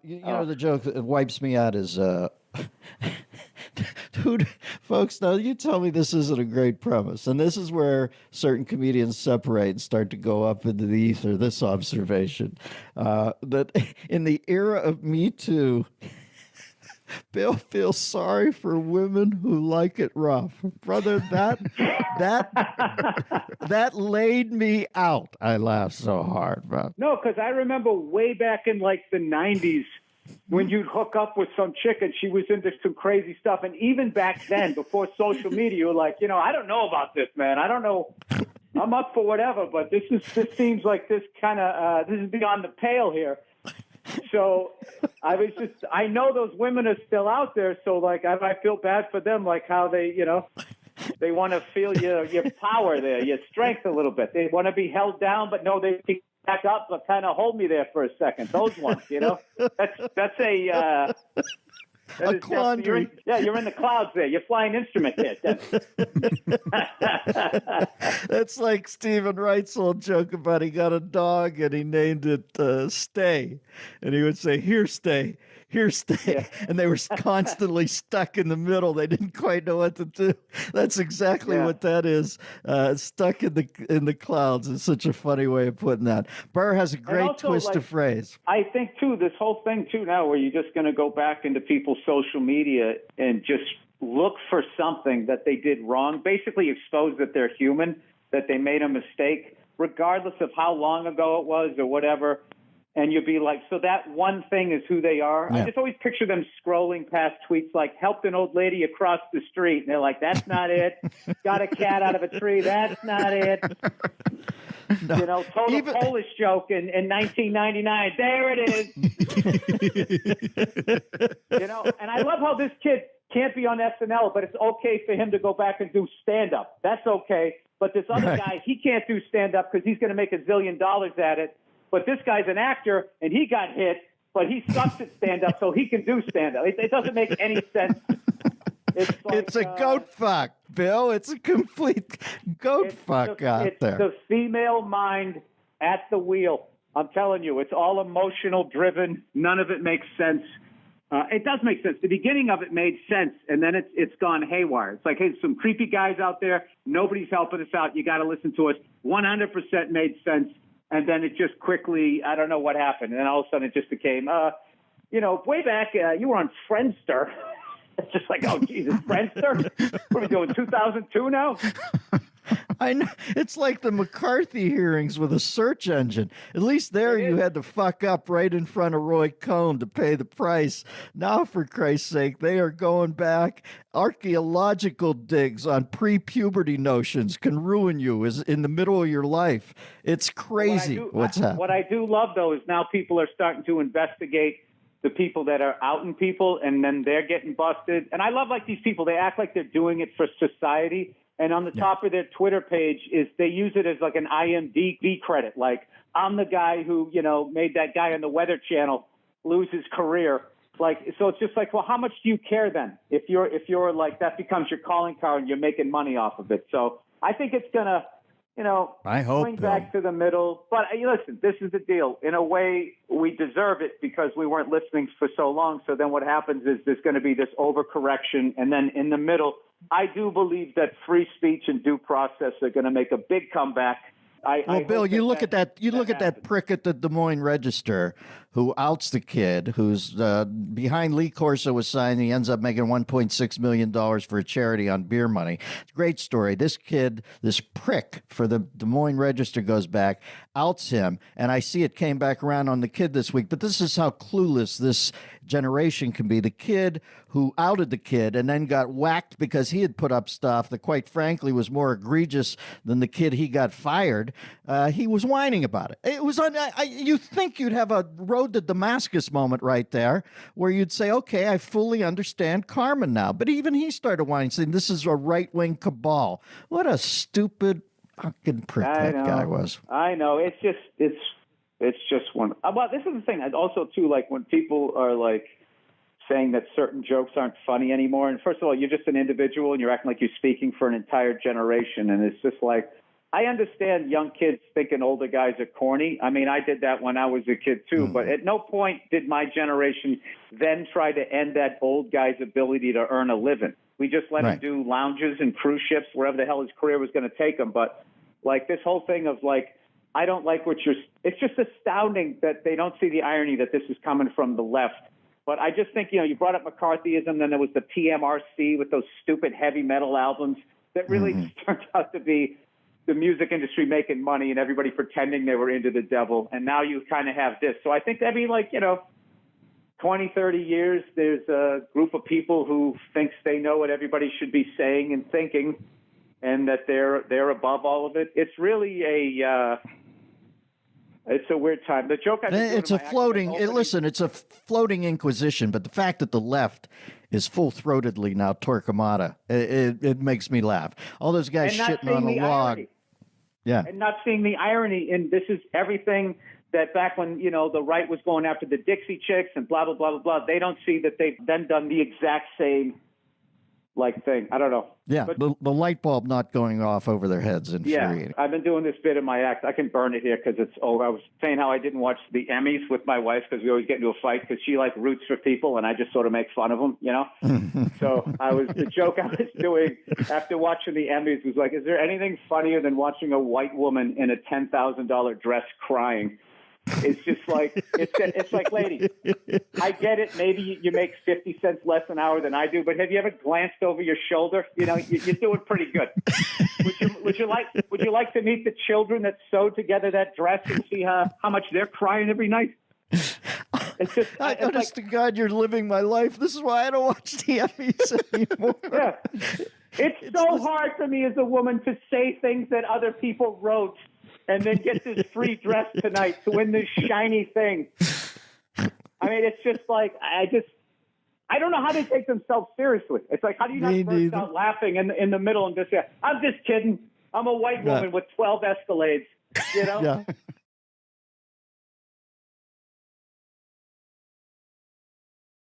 You know, the joke that wipes me out is, dude, folks, now you tell me this isn't a great premise. And this is where certain comedians separate and start to go up into the ether. This observation that in the era of Me Too, Bill feels sorry for women who like it rough. Brother, that laid me out. I laughed so hard, bro. No, because I remember way back in like the 90s when you'd hook up with some chick and she was into some crazy stuff. And even back then, before social media, you were like, I don't know about this, man. I don't know. I'm up for whatever, but this seems like this kind of, this is beyond the pale here. So I know those women are still out there. So like, I feel bad for them, like how they, they want to feel your power there, your strength a little bit. They want to be held down, but no, they can back up, but kind of hold me there for a second. Those ones, that's a quandary. You're in the clouds there. You're flying instrument there. That's like Stephen Wright's old joke about he got a dog and he named it Stay. And he would say, here, Stay. Here, Stay. Yeah. And they were constantly stuck in the middle. They didn't quite know what to do. That's exactly what that is. Stuck in the clouds is such a funny way of putting that. Burr has a great twist of phrase. I think, too, this whole thing, too, now where you're just going to go back into people's social media and just look for something that they did wrong, basically expose that they're human, that they made a mistake, regardless of how long ago it was or whatever. And you'd be like, so that one thing is who they are? Yeah. I just always picture them scrolling past tweets like, helped an old lady across the street. And they're like, that's not it. Got a cat out of a tree. That's not it. No. Total Polish joke in 1999. There it is. And I love how this kid can't be on SNL, but it's okay for him to go back and do stand-up. That's okay. But this other guy, he can't do stand-up because he's going to make $1 zillion at it. But this guy's an actor, and he got hit, but he sucks at stand-up, so he can do stand-up. It doesn't make any sense. It's a goat fuck, Bill. It's a complete goat fuck out there. It's the female mind at the wheel. I'm telling you, it's all emotional driven. None of it makes sense. It does make sense. The beginning of it made sense, and then it's gone haywire. It's like, hey, some creepy guys out there. Nobody's helping us out. You got to listen to us. 100% made sense. And then it just quickly, I don't know what happened. And then all of a sudden it just became, way back, you were on Friendster. It's just like, oh, Jesus, Friendster? What are we doing, 2002 now? I know. It's like the McCarthy hearings with a search engine. At least there you had to fuck up right in front of Roy Cohn to pay the price. Now, for Christ's sake, they are going back. Archaeological digs on pre-puberty notions can ruin you in the middle of your life. It's crazy what's happening. What I do love, though, is now people are starting to investigate the people that are outing people, and then they're getting busted. And I love, like, these people. They act like they're doing it for society. And on the top of their Twitter page is they use it as like an IMDb credit. Like, I'm the guy who, made that guy on the Weather Channel lose his career. Like, so it's just like, well, how much do you care then? If you're like, that becomes your calling card and you're making money off of it. So I think it's going to, I hope swing back to the middle. But listen, this is the deal. In a way, we deserve it because we weren't listening for so long. So then what happens is there's going to be this overcorrection. And then in the middle, I do believe that free speech and due process are going to make a big comeback. Bill, you look at that prick at the Des Moines Register who outs the kid who's behind Lee Corso was signed. He ends up making $1.6 million for a charity on beer money. Great story. This kid, this prick for the Des Moines Register goes back, outs him, and I see it came back around on the kid this week. But this is how clueless this generation can be. The kid who outed the kid and then got whacked because he had put up stuff that, quite frankly, was more egregious than the kid he got fired. He was whining about it. It was you think you'd have a road to Damascus moment right there where you'd say, okay, I fully understand Carmen now. But even he started whining, saying this is a right-wing cabal. What a stupid fucking prick that guy was. I know. It's just one. Well, this is the thing. Also, too, like when people are like saying that certain jokes aren't funny anymore. And first of all, you're just an individual and you're acting like you're speaking for an entire generation. And it's just like, I understand young kids thinking older guys are corny. I mean, I did that when I was a kid too, but at no point did my generation then try to end that old guy's ability to earn a living. We just let him do lounges and cruise ships, wherever the hell his career was going to take him. But like this whole thing of like, I don't like what it's just astounding that they don't see the irony that this is coming from the left. But I just think, you brought up McCarthyism, then there was the PMRC with those stupid heavy metal albums that really just turned out to be the music industry making money and everybody pretending they were into the devil. And now you kind of have this. So I think that'd be like, 20, 30 years, there's a group of people who thinks they know what everybody should be saying and thinking, and that they're above all of it. It's really it's a weird time. The joke it's a floating. It's a floating inquisition. But the fact that the left is full-throatedly now Torquemada, it makes me laugh. All those guys shitting on a log. Yeah, and not seeing the irony in this is everything that back when the right was going after the Dixie Chicks and blah blah blah blah blah. They don't see that they've then done the exact same thing. I don't know. Yeah, but the light bulb not going off over their heads infuriating. Yeah, I've been doing this bit in my act. I can burn it here because it's over. I was saying how I didn't watch the Emmys with my wife because we always get into a fight because she roots for people and I just sort of make fun of them, So the joke I was doing after watching the Emmys was like, is there anything funnier than watching a white woman in a $10,000 dress crying? It's just like, it's like, lady, I get it. Maybe you make 50 cents less an hour than I do, but have you ever glanced over your shoulder? You're doing pretty good. Would you like to meet the children that sewed together that dress and see how much they're crying every night? It's just, honest to God, you're living my life. This is why I don't watch the Emmys anymore. Yeah. It's so hard for me as a woman to say things that other people wrote and then get this free dress tonight to win this shiny thing. I mean, it's just like, I don't know how they take themselves seriously. It's like, how do you not burst out laughing in the middle and just say, I'm just kidding. I'm a white woman with 12 Escalades, Yeah.